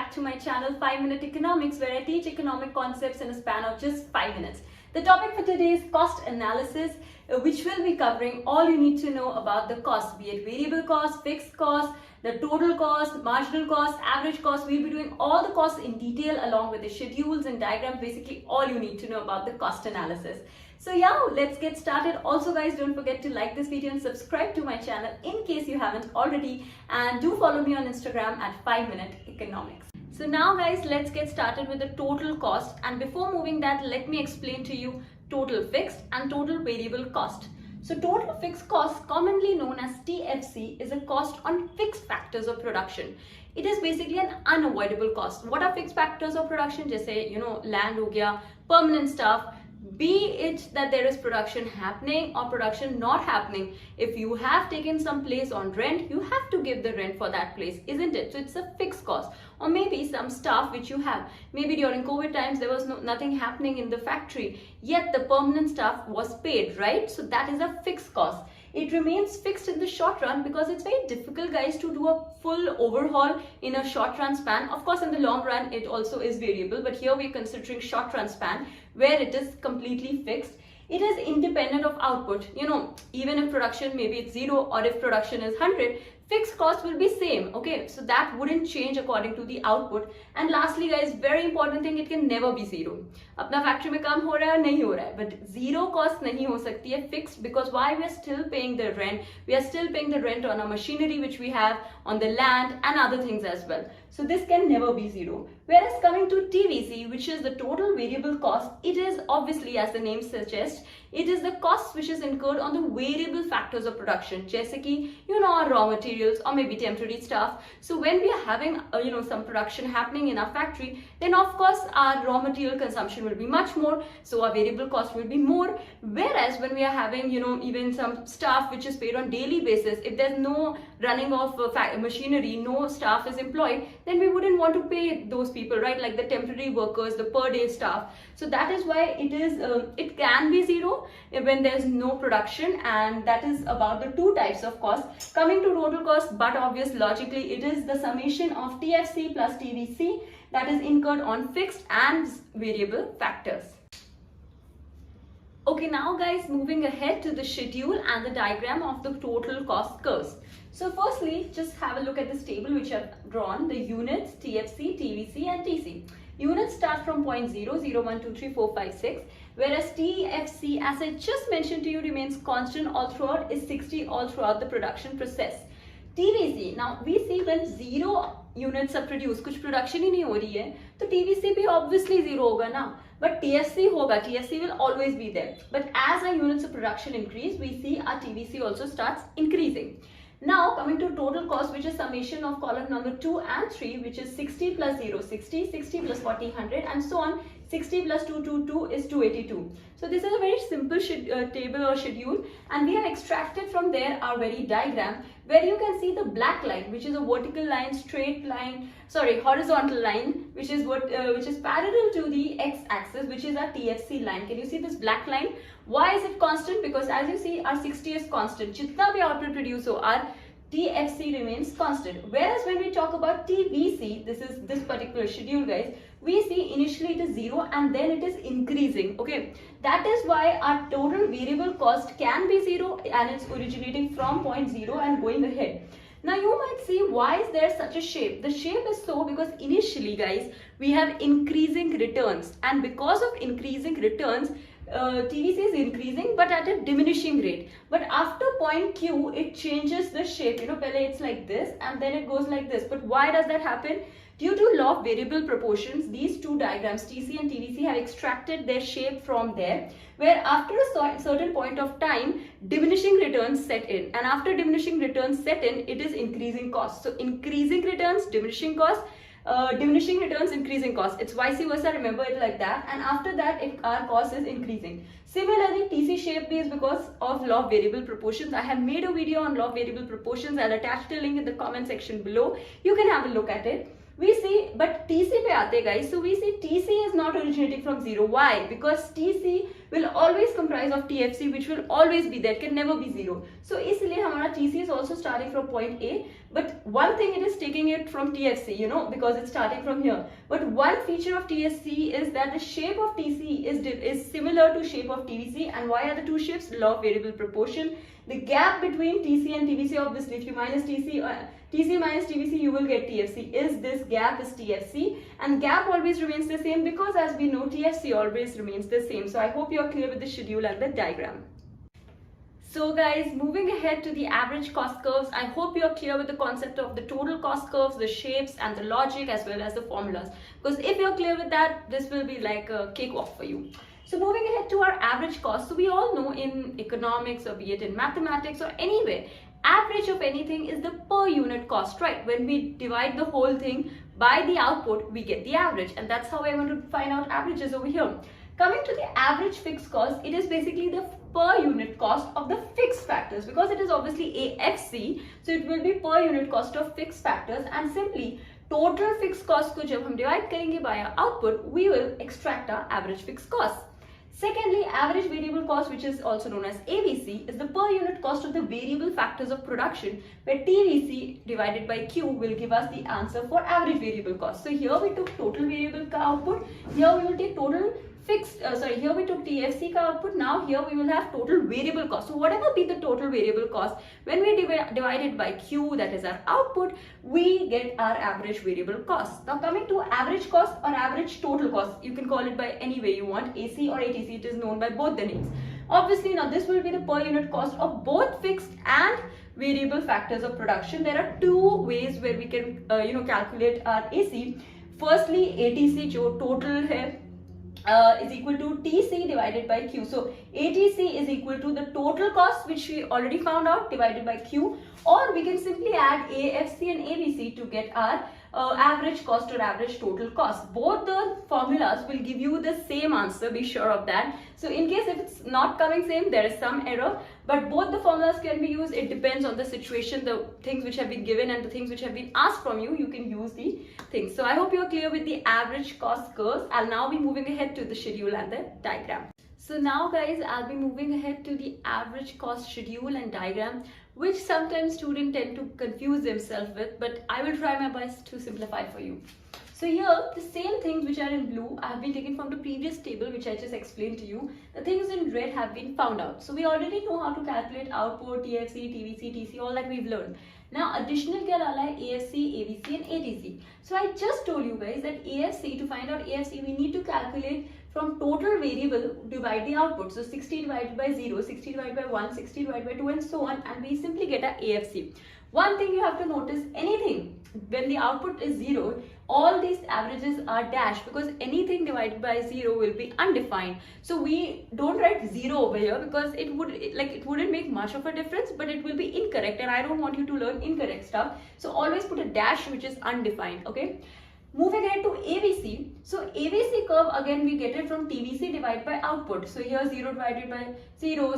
back to my channel 5 Minute Economics, where I teach economic concepts in a span of just 5 minutes. The topic for today is cost analysis, which will be covering all you need to know about the cost, be it variable cost, fixed cost, the total cost, marginal cost, average cost. We'll be doing all the costs in detail along with the schedules and diagrams, basically all you need to know about the cost analysis. So yeah, let's get started. Also guys, don't forget to like this video and subscribe to my channel in case you haven't already, and do follow me on Instagram at 5 Minute Economics. So now guys, let's get started with the total cost, and before moving that, let me explain to you total fixed and total variable cost. So total fixed cost, commonly known as TFC, is a cost on fixed factors of production. It is basically an unavoidable cost. What are fixed factors of production? Jaise, land ho gaya, permanent stuff, be it that there is production happening or production not happening. If you have taken some place on rent, you have to give the rent for that place, isn't it? So it's a fixed cost. Or maybe some staff which you have. Maybe during COVID times there was nothing happening in the factory, yet the permanent staff was paid, right? So that is a fixed cost. It remains fixed in the short run because it's very difficult, guys, to do a full overhaul in a short run span. Of course, in the long run, it also is variable, but here we're considering short run span where it is completely fixed. It is independent of output. Even if production, maybe it's 0, or if production is 100, fixed cost will be same. Okay, so that wouldn't change according to the output. And lastly guys, very important thing, it can never be 0. Apna factory mein kaam ho raha hai, nahi ho raha hai, but 0 cost nahi ho sakti hai fixed, because why? We are still paying the rent. We are still paying the rent on our machinery which we have, on the land and other things as well. So this can never be 0. Whereas coming to TVC, which is the total variable cost, it is obviously, as the name suggests, it is the cost which is incurred on the variable factors of production, jaise ki, our raw materials or maybe temporary stuff. So when we are having, some production happening in our factory, then of course our raw material consumption will be much more, so our variable cost will be more. Whereas when we are having, even some staff which is paid on daily basis, if there's no running of machinery, no staff is employed, then we wouldn't want to pay those people, right? Like the temporary workers, the per day staff. So that is why it is, it can be 0 when there's no production, and that is about the two types of costs. Coming to total cost, but obvious logically, it is the summation of TFC plus TVC that is incurred on fixed and variable factors. Okay, now guys, moving ahead to the schedule and the diagram of the total cost curves. So firstly, just have a look at this table which I've drawn, the units, TFC, TVC and TC. Units start from point 0, 0, 1, 2, 3, 4, 5, 6, whereas TFC, as I just mentioned to you, remains constant all throughout, is 60 all throughout the production process. TVC, now we see when 0 units are produced, कुछ production ही नहीं हो रही है, तो TVC भी obviously 0 होगा ना, but TFC होगा, TFC will always be there. But as our units of production increase, we see our TVC also starts increasing. Now coming to total cost, which is summation of column number 2 and 3, which is 60 plus 0, 60, 60 plus 40, 100 and so on. 60 plus 222 is 282. So this is a very simple table or schedule, and we have extracted from there our very diagram, where you can see the black line, which is a vertical line, horizontal line, which is parallel to the x-axis, which is our TFC line. Can you see this black line? Why is it constant? Because as you see, our 60 is constant. Jitna bhi output produce ho, our TFC remains constant. Whereas when we talk about TVC, this is this particular schedule, guys, we see initially it is 0 and then it is increasing. Okay, that is why our total variable cost can be 0, and it's originating from point 0 and going ahead. Now you might see, why is there such a shape? The shape is so because initially, guys, we have increasing returns, and because of increasing returns, TVC is increasing but at a diminishing rate. But after point Q, it changes the shape. Pehle it's like this and then it goes like this. But why does that happen? Due to law of variable proportions, these two diagrams, TC and TVC, have extracted their shape from there, where after a certain point of time, diminishing returns set in, and after diminishing returns set in, it is increasing cost. So increasing returns, diminishing cost, diminishing returns, increasing cost. It's vice versa, remember it like that. And after that, our cost is increasing. Similarly, TC shape is because of law of variable proportions. I have made a video on law of variable proportions. I'll attach the link in the comment section below. You can have a look at it. We see, but TC pe aate guys, so we see TC is not originating from 0. Why? Because TC will always comprise of TFC, which will always be there, can never be zero. So इसलिए हमारा TC is also starting from point A, but one thing, it is taking it from TFC, you know, because it's starting from here. But one feature of TSC is that the shape of TC is similar to shape of TVC. And why are the two shapes? Law of variable proportion. The gap between TC and TVC, obviously, if you minus TC minus TVC, you will get TFC. Is this gap is TFC, and gap always remains the same because, as we know, TFC always remains the same. So I hope you are clear with the schedule and the diagram. So guys, moving ahead to the average cost curves, I hope you're clear with the concept of the total cost curves, the shapes and the logic, as well as the formulas. Because if you're clear with that, this will be like a cakewalk for you. So moving ahead to our average cost, so we all know in economics, or be it in mathematics or anywhere, average of anything is the per unit cost, right? When we divide the whole thing by the output, we get the average, and that's how I want to find out averages over here. Coming to the average fixed cost, it is basically the per unit cost of the fixed factors, because it is obviously AFC, so it will be per unit cost of fixed factors, and simply total fixed cost को जब हम divide करेंगे by our output, we will extract our average fixed cost. Secondly, average variable cost, which is also known as AVC, is the per unit cost of the variable factors of production, where TVC divided by Q will give us the answer for average variable cost. So here we took total variable output, here we will take total fixed, here we took TFC output, now here we will have total variable cost. So whatever be the total variable cost, when we divide it by Q, that is our output, we get our average variable cost. Now coming to average cost or average total cost, you can call it by any way you want, AC or ATC, it is known by both the names. Obviously now this will be the per unit cost of both fixed and variable factors of production. There are two ways where we can calculate our AC. Firstly, ATC जो total है is equal to TC divided by Q. So ATC is equal to the total cost, which we already found out, divided by Q, or we can simply add AFC and AVC to get our average cost or average total cost. Both the formulas will give you the same answer, be sure of that. So in case if it's not coming same, there is some error, but both the formulas can be used. It depends on the situation, the things which have been given and the things which have been asked from you, you can use the things. So I hope you are clear with the average cost curves. I'll now be moving ahead to the schedule and the diagram. So now guys, I'll be moving ahead to the average cost schedule and diagram, which sometimes students tend to confuse themselves with, but I will try my best to simplify for you. So here, the same things which are in blue have been taken from the previous table which I just explained to you. The things in red have been found out. So we already know how to calculate output, TFC, TVC, TC, all that we've learned. Now additional क्या डाला है AFC, AVC and ATC. So I just told you guys that AFC, to find out AFC, we need to calculate from total variable, divide the output. So 60 divided by 0, 60 divided by 1, 60 divided by 2 and so on, and we simply get a AFC. One thing you have to notice, anything when the output is 0, all these averages are dashed, because anything divided by 0 will be undefined. So we don't write 0 over here because it wouldn't make much of a difference, but it will be incorrect, and I don't want you to learn incorrect stuff. So always put a dash which is undefined, okay? Moving ahead to AVC. So AVC curve, again we get it from TVC divided by output. So here 0 divided by 0,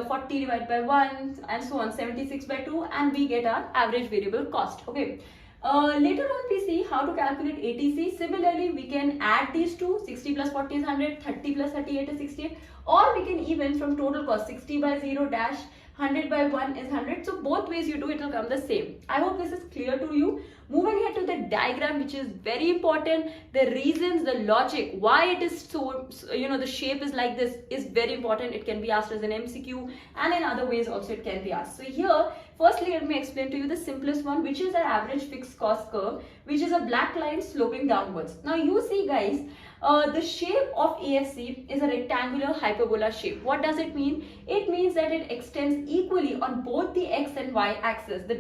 40 divided by 1 and so on, 76 by 2, and we get our average variable cost, okay? Later on we see how to calculate ATC. Similarly, we can add these two, 60 plus 40 is 100, 30 plus 38 is 68, or we can even from total cost, 60 by 0 dash 100 by 1 is 100. So both ways you do, it will come the same. I hope this is clear to you. Moving ahead to the diagram, which is very important. The reasons, the logic, why it is so, the shape is like this is very important. It can be asked as an MCQ, and in other ways also it can be asked. So here, firstly, let me explain to you the simplest one, which is our average fixed cost curve, which is a black line sloping downwards. Now you see guys, the shape of AFC is a rectangular hyperbola shape. What does it mean? It means that it extends equally on both the x and y axis. The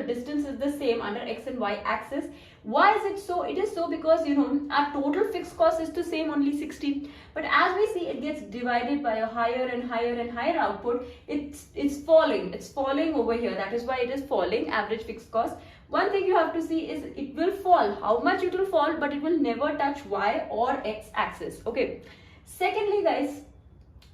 distance is the same under x and y axis. Why is it so? It is so because our total fixed cost is the same, only 60. But as we see, it gets divided by a higher and higher and higher output. It's falling. It's falling over here. That is why it is falling, average fixed cost. One thing you have to see is it will fall. How much it will fall, but it will never touch y or x axis. Okay. Secondly, guys,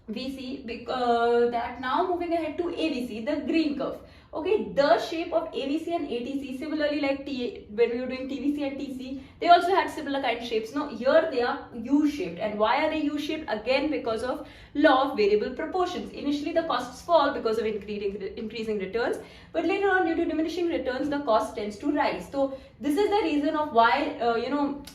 we see that now moving ahead to AVC, the green curve. Okay, the shape of AVC and ATC, similarly like when we were doing TVC and TC, they also had similar kind of shapes. Now here they are U-shaped. And why are they U-shaped? Again, because of law of variable proportions. Initially the costs fall because of increasing returns, but later on due to diminishing returns, the cost tends to rise. So this is the reason of why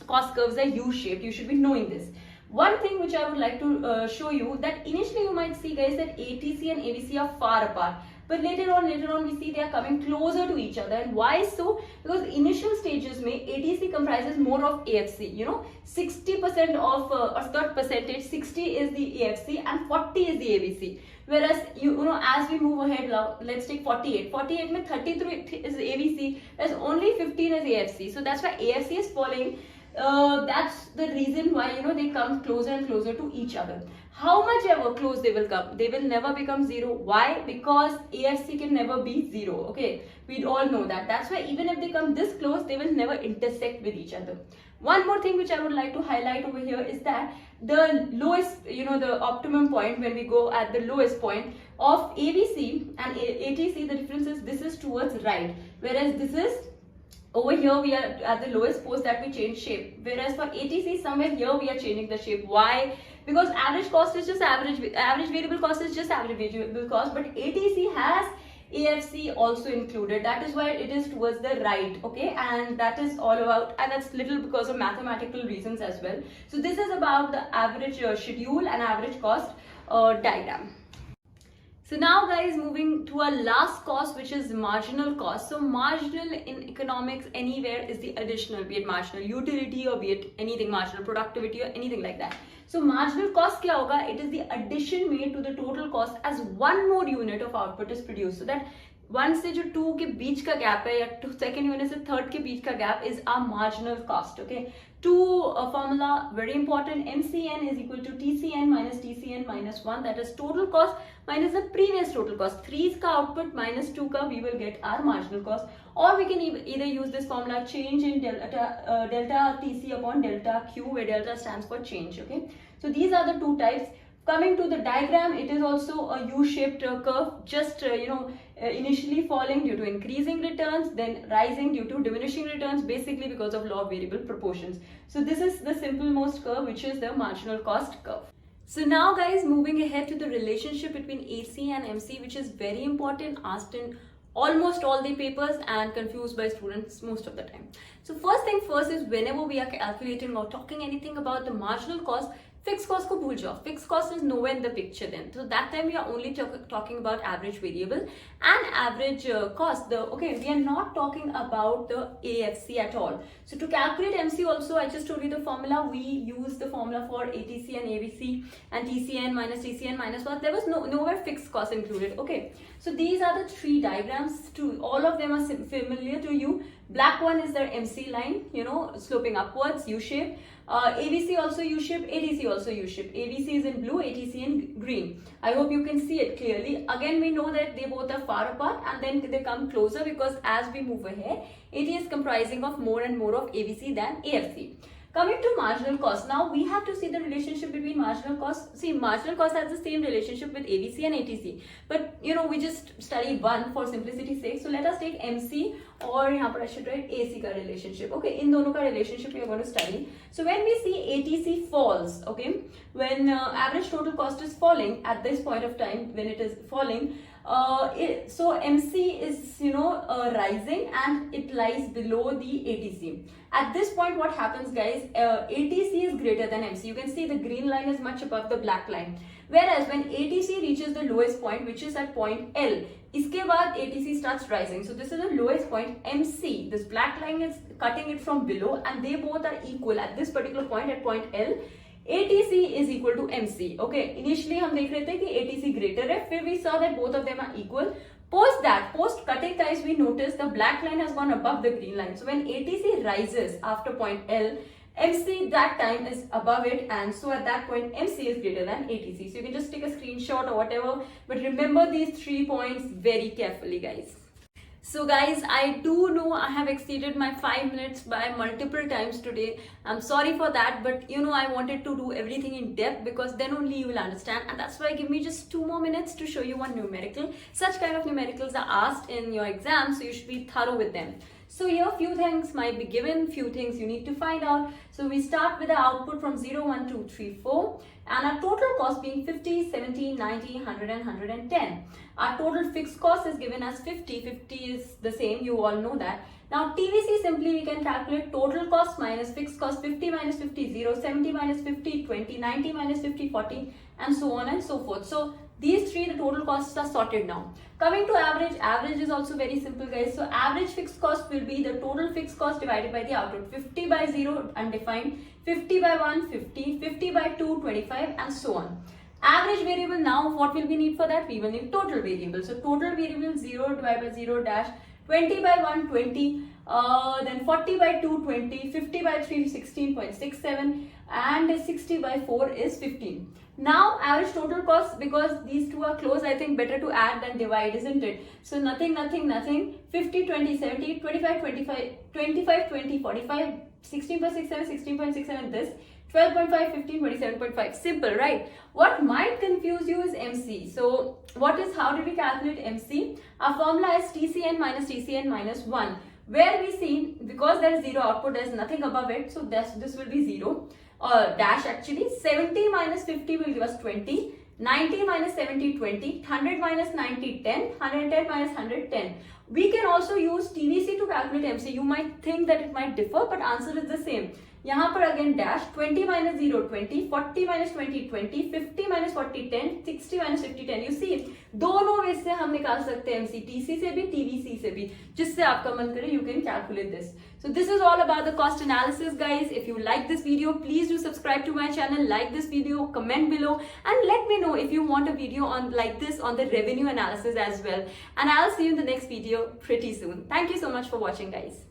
cost curves are U-shaped. You should be knowing this. One thing which I would like to show you, that initially you might see guys that ATC and AVC are far apart, but later on we see they are coming closer to each other. And why so? Because initial stages mein ATC comprises more of AFC, 60% of or that percentage, 60 is the AFC and 40 is the AVC. Whereas as we move ahead now, let's take 48 mein 33 is AVC, there's only 15 is AFC. So that's why AFC is falling. That's the reason why they come closer and closer to each other. How much ever close they will come, they will never become zero. Why? Because AFC can never be zero. Okay, we all know that. That's why even if they come this close, they will never intersect with each other. One more thing which I would like to highlight over here is that the lowest, the optimum point, when we go at the lowest point of AVC and ATC, the difference is this is towards right, whereas this is over here we are at the lowest post that we change shape, whereas for ATC somewhere here we are changing the shape. Why? Because average cost is just average variable cost is just average variable cost, but ATC has AFC also included. That is why it is towards the right. Okay, and that is all about, and that's little because of mathematical reasons as well. So this is about the average schedule and average cost diagram. So now guys, moving to our last cost, which is marginal cost. So marginal in economics anywhere is the additional, be it marginal utility or be it anything, marginal productivity or anything like that. So marginal cost kya hoga? It is the addition made to the total cost as one more unit of output is produced. So that 1 से जो 2 के बीच का gap है या second unit से third के बीच का gap is are marginal cost. Okay, two formula very important. MCN is equal to TCN minus TCN minus 1, that is total cost minus the previous total cost. 3 का output minus 2 का we will get our marginal cost. Or we can either use this formula, change in delta TC upon delta Q, where delta stands for change. Okay, so these are the two types. Coming to the diagram, it is also a U-shaped curve, just initially falling due to increasing returns, then rising due to diminishing returns, basically because of law of variable proportions. So this is the simple most curve, which is the marginal cost curve. So now guys, moving ahead to the relationship between AC and MC, which is very important, asked in almost all the papers and confused by students most of the time. So first thing first is, whenever we are calculating or talking anything about the marginal cost, fixed cost ko bhul jao. Fixed cost is nowhere in the picture then. So that time we are only talking about average variable and average cost. We are not talking about the AFC at all. So to calculate MC also, I just told you the formula. We use the formula for ATC and AVC and TCN minus TCN minus 1. There was nowhere fixed cost included. Okay, so these are the three diagrams. All of them are familiar to you. Black one is the MC line, sloping upwards, U-shape. AVC also U-shape, ATC also U-shape. AVC is in blue, ATC in green. I hope you can see it clearly. Again, we know that they both are far apart and then they come closer because as we move ahead, AT is comprising of more and more of AVC than AFC. Coming to marginal cost, now we have to see the relationship between marginal cost. See, marginal cost has the same relationship with AVC and ATC, but we just study one for simplicity's sake. So let us take MC, or यहाँ पर I should write AC का relationship. Okay, इन दोनों का relationship we are going to study. So when we see ATC falls, okay, when average total cost is falling at this point of time, when it is falling, so MC is rising and it lies below the ATC. At this point what happens guys, ATC is greater than MC. You can see the green line is much above the black line, whereas when ATC reaches the lowest point, which is at point L, iske baad ATC starts rising. So this is the lowest point. MC, this black line is cutting it from below and they both are equal at this particular point at point L. ATC is equal to MC. Okay, initially हम देख रहे थे कि ATC greater है, फिर we saw that both of them are equal. Post cutting guys, we notice the black line has gone above the green line. So when ATC rises after point L, MC that time is above it, and so at that point MC is greater than ATC. So you can just take a screenshot or whatever, but remember these 3 points very carefully guys. So guys, I do know I have exceeded my 5 minutes by multiple times today. I'm sorry for that, but I wanted to do everything in depth because then only you will understand, and that's why give me just 2 more minutes to show you one numerical. Such kind of numericals are asked in your exam, so you should be thorough with them. So here few things might be given, few things you need to find out. So we start with the output from 0, 1, 2, 3, 4 and our total cost being 50, 70, 90, 100 and 110. Our total fixed cost is given as 50. 50 is the same, you all know that. Now TVC, simply we can calculate total cost minus fixed cost. 50 minus 50, 0, 70 minus 50, 20, 90 minus 50, 40 and so on and so forth. So these three, the total costs are sorted now. Coming to average, average is also very simple guys. So average fixed cost will be the total fixed cost divided by the output. 50 by 0 undefined, 50 by 1 50, 50 by 2 25 and so on. Average variable, now what will we need for that? We will need total variable. So total variable 0 divided by 0 dash, 20 by 1 20, then 40 by 2 20, 50 by 3 16.67 and 60 by 4 is 15. Now average total cost, because these two are close, I think better to add than divide, isn't it? So nothing, 50 20 70, 25 25, 25 20 45, 16.67, 16.67 this, 12.5, 15, 27.5. Simple, right? What might confuse you is MC. So how did we calculate MC? Our formula is TCN minus 1. Where we see, because there is 0 output, there is nothing above it. So this will be 0. Dash actually. 70 minus 50 will give us 20. 90 minus 70, 20. 100 minus 90, 10. 110 minus 110. We can also use TVC to calculate MC. You might think that it might differ, but answer is the same. यहाँ पर again dash 20 minus 0 20, 40 minus 20 20, 50 minus 40 10, 60 minus 50 10. You see, दोनों वे से हम निकाल सकते हैं MCTC से भी TVC से भी, जिससे आपका मन करे you can calculate this. So this is all about the cost analysis guys. If you like this video, please do subscribe to my channel, like this video, comment below and let me know if you want a video on like this on the revenue analysis as well. And I'll see you in the next video pretty soon. Thank you so much for watching guys.